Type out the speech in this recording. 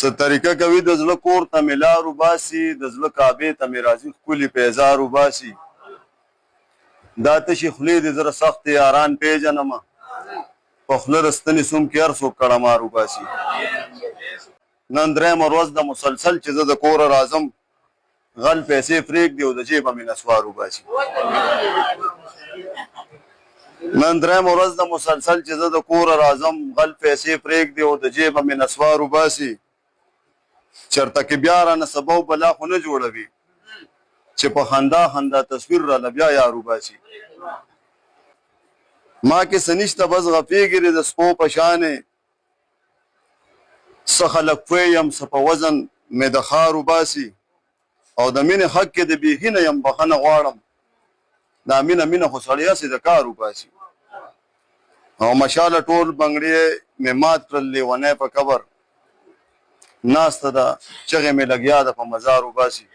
څه طریقه کوي د زړه کور ته مې لار وباسي د زړه کعبې ته مې راځي ښکلي پیزار وباسي دا تشې خولې دې زه سخت یاران پېژنمه په خوله رستنې سوم کې هر څوک کړمار وباسي نن درېیمه ورځ ده مسلسل چې زه د کوره راځم غل پیسې پرېږدي او د جیبه مې نسوار وباسي نن درېیمه ورځ ده مسلسل چې زه د کوره راځم غل پیسې پرېږدي او د جیبه مې نسوار وباسي چېرته کې بیا رانه سبا و بلا خو نه جوړوي چې په خندا خندا تصویر راله بیا یار وباسي ما کې څه نشته بس غپېږي د سپو په شانې څه خلک پوه یم څه په وزن مې د ښار وباسي او د مینې حق کې د بیخي نه یم بخښنه غواړم دا مینه خو سړی هسې د کار وباسي او مشاله ټول بنګړې مې مات کړل لیونی په قبر ناسته ده چغې مې لګیا ده په مزار وباسي